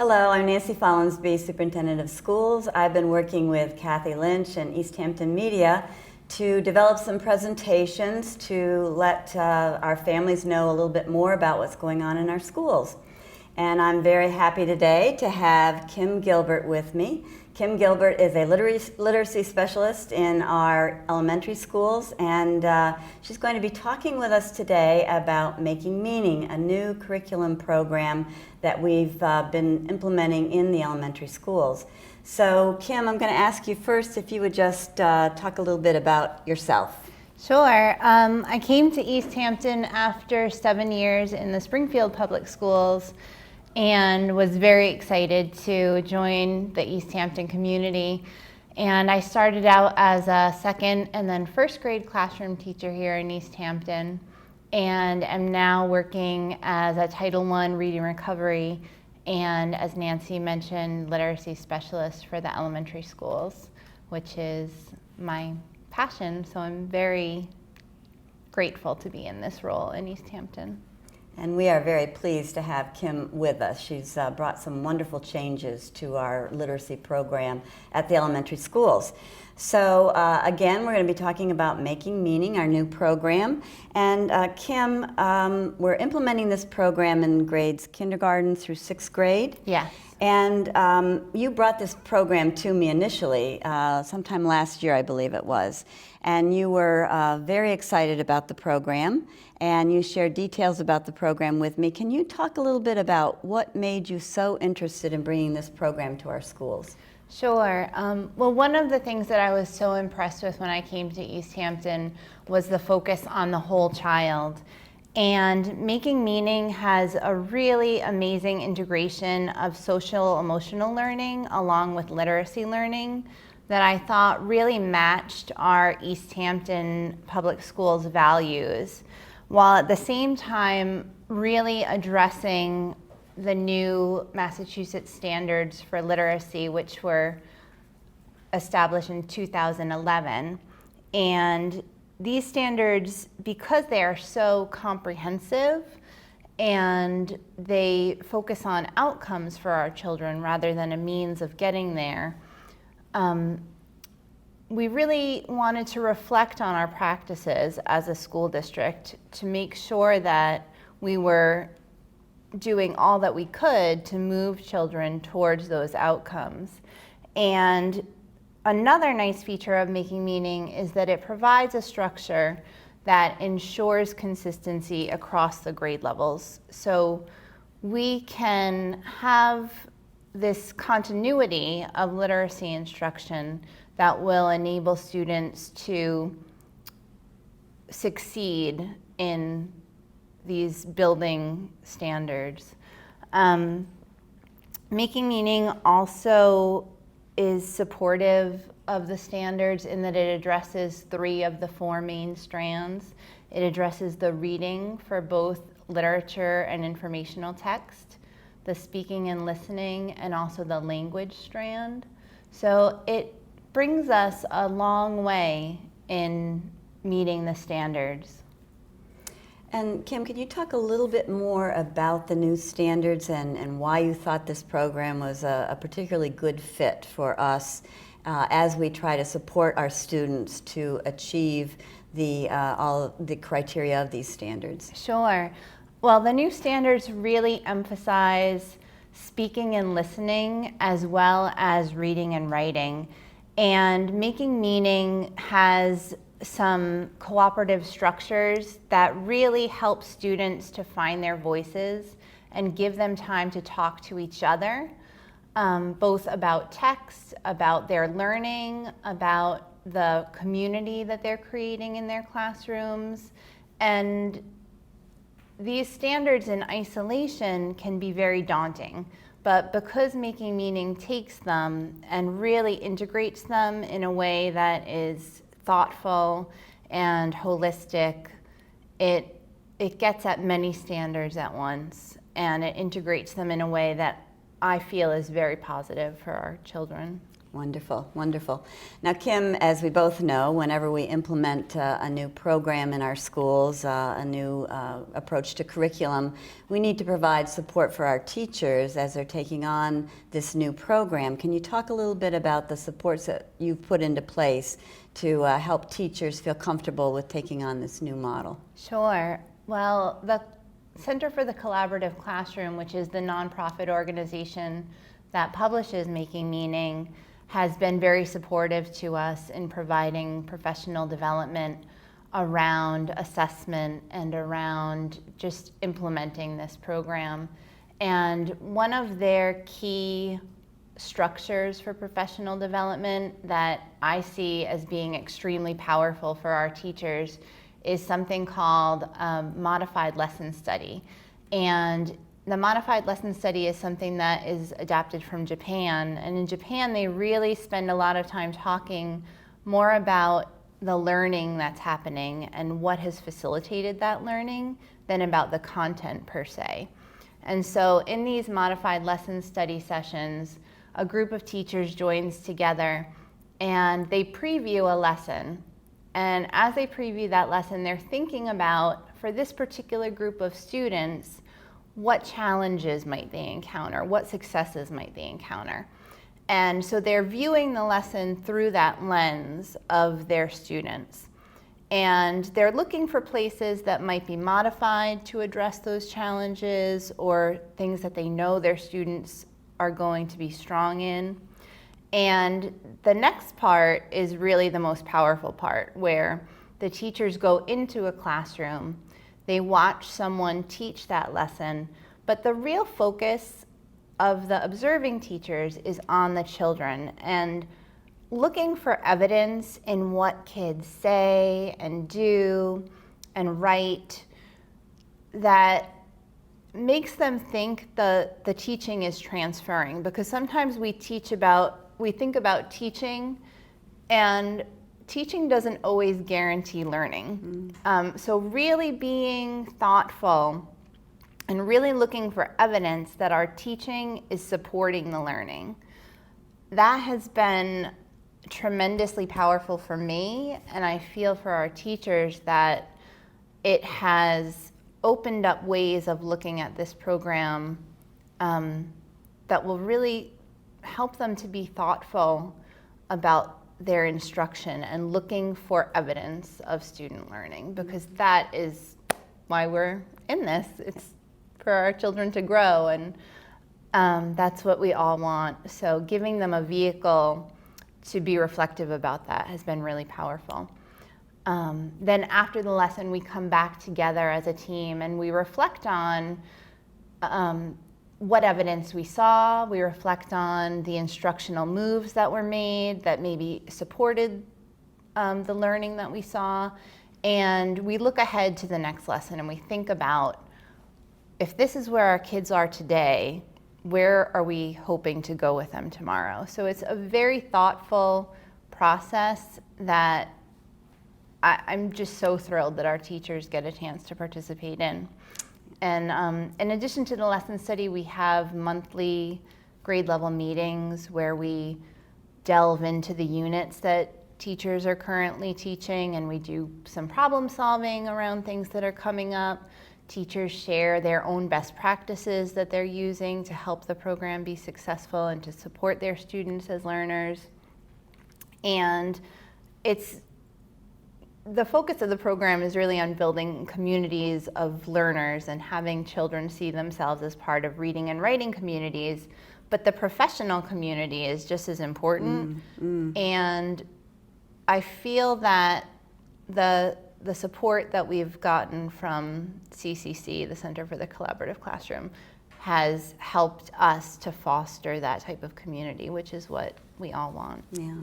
Hello, I'm Nancy Follansbee, Superintendent of Schools. I've been working with Kathy Lynch and East Hampton Media to develop some presentations to let our families know a little bit more about what's going on in our schools. And I'm very happy today to have Kim Gilbert with me. Kim Gilbert is a literacy specialist in our elementary schools, and she's going to be talking with us today about Making Meaning, a new curriculum program that we've been implementing in the elementary schools. So Kim, I'm going to ask you first if you would just talk a little bit about yourself. Sure. I came to East Hampton after 7 years in the Springfield Public Schools and was very excited to join the East Hampton community. And I started out as a second and then first grade classroom teacher here in East Hampton, and am now working as a Title I reading recovery and, as Nancy mentioned, literacy specialist for the elementary schools, which is my passion. So I'm very grateful to be in this role in East Hampton. And we are very pleased to have Kim with us. She's brought some wonderful changes to our literacy program at the elementary schools. So again, we're going to be talking about Making Meaning, our new program. And Kim, we're implementing this program in grades kindergarten through 6th grade. Yes. And you brought this program to me initially, sometime last year, I believe it was. And you were very excited about the program, and you shared details about the program with me. Can you talk a little bit about what made you so interested in bringing this program to our schools? Sure. Well, one of the things that I was so impressed with when I came to East Hampton was the focus on the whole child. And Making Meaning has a really amazing integration of social emotional learning along with literacy learning that I thought really matched our East Hampton Public Schools values, while at the same time really addressing the new Massachusetts standards for literacy, which were established in 2011. And these standards, because they are so comprehensive and they focus on outcomes for our children rather than a means of getting there, we really wanted to reflect on our practices as a school district to make sure that we were doing all that we could to move children towards those outcomes. And another nice feature of Making Meaning is that it provides a structure that ensures consistency across the grade levels. So we can have this continuity of literacy instruction that will enable students to succeed in these building standards. Making Meaning also is supportive of the standards in that it addresses 3 of the 4 main strands. It addresses the reading for both literature and informational text, the speaking and listening, and also the language strand. So it brings us a long way in meeting the standards. And Kim, can you talk a little bit more about the new standards and why you thought this program was a particularly good fit for us as we try to support our students to achieve all the criteria of these standards? Sure. Well, the new standards really emphasize speaking and listening as well as reading and writing. And Making Meaning has some cooperative structures that really help students to find their voices and give them time to talk to each other, both about text, about their learning, about the community that they're creating in their classrooms. And these standards in isolation can be very daunting, but because Making Meaning takes them and really integrates them in a way that is thoughtful and holistic, it gets at many standards at once, and it integrates them in a way that I feel is very positive for our children. Wonderful, wonderful. Now, Kim, as we both know, whenever we implement a new program in our schools, a new approach to curriculum, we need to provide support for our teachers as they're taking on this new program. Can you talk a little bit about the supports that you've put into place to help teachers feel comfortable with taking on this new model? Sure. Well, the Center for the Collaborative Classroom, which is the nonprofit organization that publishes Making Meaning, has been very supportive to us in providing professional development around assessment and around just implementing this program. And one of their key structures for professional development that I see as being extremely powerful for our teachers is something called modified lesson study. And the modified lesson study is something that is adapted from Japan. And in Japan, they really spend a lot of time talking more about the learning that's happening and what has facilitated that learning than about the content per se. And so in these modified lesson study sessions, a group of teachers joins together and they preview a lesson. And as they preview that lesson, they're thinking about, for this particular group of students, what challenges might they encounter? What successes might they encounter? And so they're viewing the lesson through that lens of their students. And they're looking for places that might be modified to address those challenges or things that they know their students are going to be strong in. And the next part is really the most powerful part, where the teachers go into a classroom. They watch someone teach that lesson, but the real focus of the observing teachers is on the children and looking for evidence in what kids say and do and write that makes them think the teaching is transferring. Because sometimes we think about teaching, and teaching doesn't always guarantee learning. So really being thoughtful and really looking for evidence that our teaching is supporting the learning. That has been tremendously powerful for me, and I feel for our teachers that it has opened up ways of looking at this program that will really help them to be thoughtful about their instruction and looking for evidence of student learning, because that is why we're in this. It's for our children to grow, and that's what we all want. So giving them a vehicle to be reflective about that has been really powerful. Then after the lesson, we come back together as a team and we reflect on what evidence we saw. We reflect on the instructional moves that were made that maybe supported the learning that we saw. And we look ahead to the next lesson and we think about, if this is where our kids are today, where are we hoping to go with them tomorrow? So it's a very thoughtful process that I'm just so thrilled that our teachers get a chance to participate in. And in addition to the lesson study, we have monthly grade level meetings where we delve into the units that teachers are currently teaching, and we do some problem solving around things that are coming up. Teachers share their own best practices that they're using to help the program be successful and to support their students as learners. And the focus of the program is really on building communities of learners and having children see themselves as part of reading and writing communities, but the professional community is just as important. And I feel that the support that we've gotten from CCC, the Center for the Collaborative Classroom, has helped us to foster that type of community, which is what we all want. Yeah.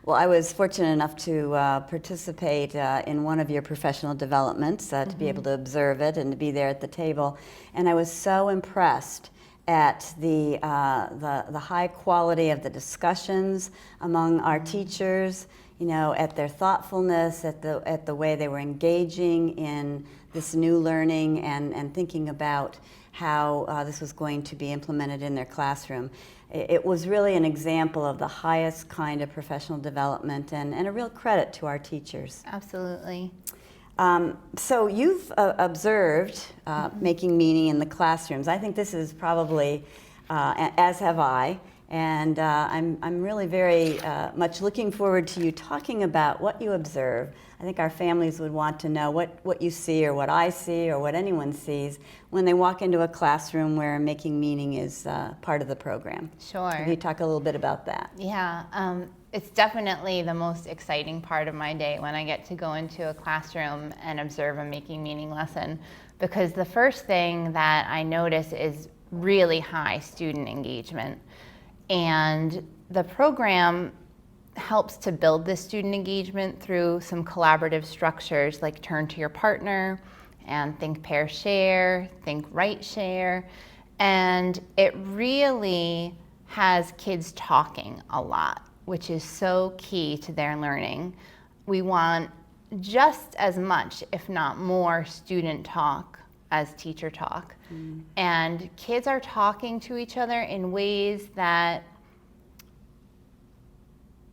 Well, I was fortunate enough to participate in one of your professional developments, to be able to observe it and to be there at the table. And I was so impressed at the high quality of the discussions among our teachers, you know, at their thoughtfulness, at the way they were engaging in this new learning and thinking about how this was going to be implemented in their classroom. It was really an example of the highest kind of professional development and a real credit to our teachers. Absolutely. So you've observed making meaning in the classrooms. I think this is probably, as have I, and I'm really very much looking forward to you talking about what you observe. I think our families would want to know what you see or what I see or what anyone sees when they walk into a classroom where making meaning is part of the program. Sure. Can you talk a little bit about that? Yeah, it's definitely the most exciting part of my day when I get to go into a classroom and observe a making meaning lesson, because the first thing that I notice is really high student engagement. And the program helps to build this student engagement through some collaborative structures like turn to your partner and think, pair, share, think, write, share. And it really has kids talking a lot, which is so key to their learning. We want just as much, if not more, student talk as teacher talk. And kids are talking to each other in ways that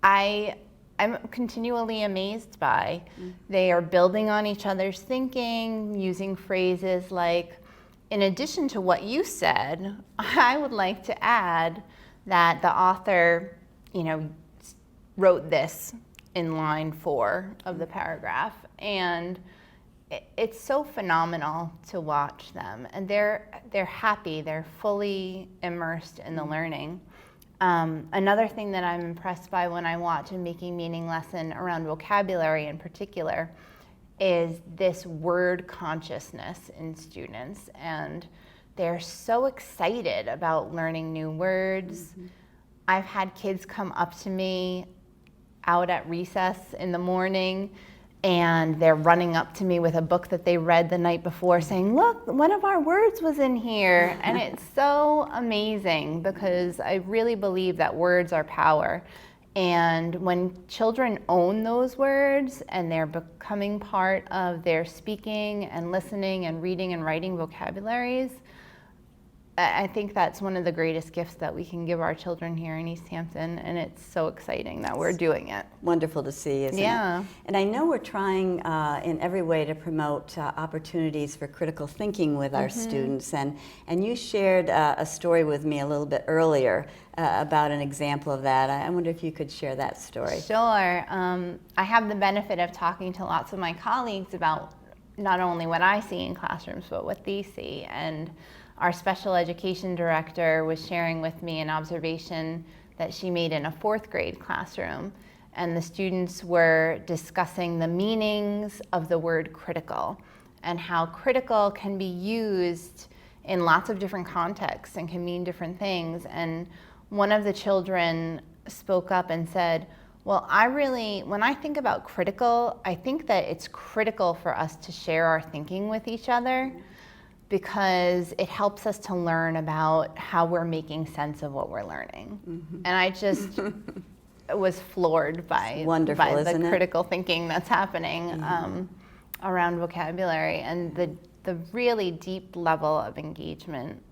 I'm continually amazed by. They are building on each other's thinking, using phrases like, in addition to what you said, I would like to add that the author, wrote this in line 4 of the paragraph. And it's so phenomenal to watch them. And they're happy, they're fully immersed in the learning. Another thing that I'm impressed by when I watch a making meaning lesson around vocabulary in particular is this word consciousness in students. And they're so excited about learning new words. I've had kids come up to me out at recess in the morning, and they're running up to me with a book that they read the night before saying, look, one of our words was in here. And it's so amazing because I really believe that words are power. And when children own those words and they're becoming part of their speaking and listening and reading and writing vocabularies, I think that's one of the greatest gifts that we can give our children here in East Hampton, and it's so exciting that we're doing it. Wonderful to see, isn't it? And I know we're trying in every way to promote opportunities for critical thinking with our students, and you shared a story with me a little bit earlier about an example of that. I wonder if you could share that story. Sure. I have the benefit of talking to lots of my colleagues about not only what I see in classrooms, but what they see. And our special education director was sharing with me an observation that she made in a 4th grade classroom. And the students were discussing the meanings of the word critical and how critical can be used in lots of different contexts and can mean different things. And one of the children spoke up and said, well, when I think about critical, I think that it's critical for us to share our thinking with each other, because it helps us to learn about how we're making sense of what we're learning. And I just was floored by the critical thinking that's happening around vocabulary and the really deep level of engagement.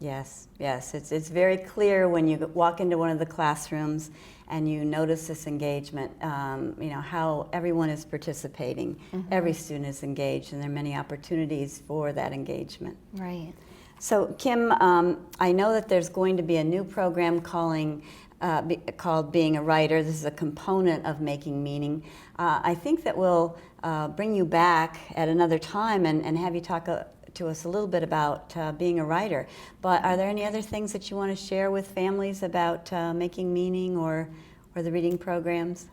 Yes, it's very clear when you walk into one of the classrooms and you notice this engagement, how everyone is participating. Every student is engaged, and there are many opportunities for that engagement. Right. So, Kim, I know that there's going to be a new program called Being a Writer. This is a component of Making Meaning. I think that we'll bring you back at another time and have you talk to us a little bit about being a writer. But are there any other things that you want to share with families about Making Meaning or the reading programs?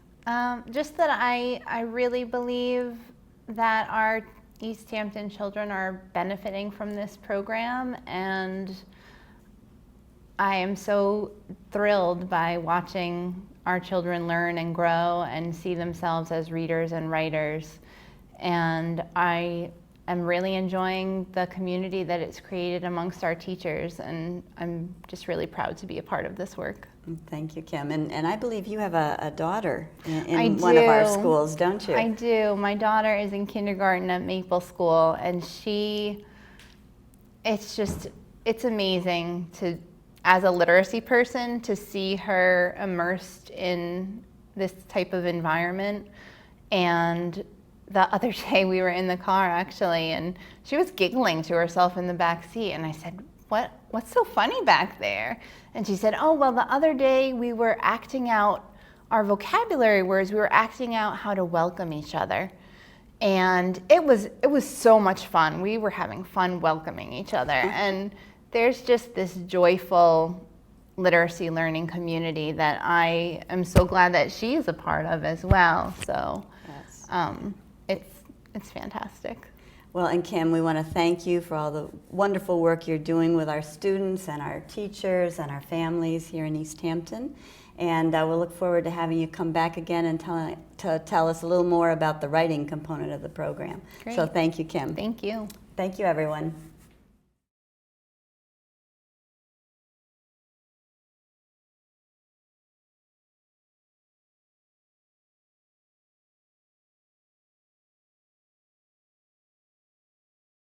Just that I really believe that our East Hampton children are benefiting from this program, and I am so thrilled by watching our children learn and grow and see themselves as readers and writers. And I am really enjoying the community that it's created amongst our teachers, and I'm just really proud to be a part of this work. Thank you, Kim. And I believe you have a daughter in one of our schools, don't you? I do. My daughter is in kindergarten at Maple School, and she it's amazing to, as a literacy person, to see her immersed in this type of environment. And the other day we were in the car actually, and she was giggling to herself in the back seat, and I said, what's so funny back there? And she said, oh, well, the other day we were acting out our vocabulary words. We were acting out how to welcome each other. And it was so much fun. We were having fun welcoming each other. And there's just this joyful literacy learning community that I am so glad that she is a part of as well. So it's fantastic. Well, and Kim, we want to thank you for all the wonderful work you're doing with our students and our teachers and our families here in East Hampton. And we'll look forward to having you come back again and tell us a little more about the writing component of the program. Great. So thank you, Kim. Thank you. Thank you, everyone.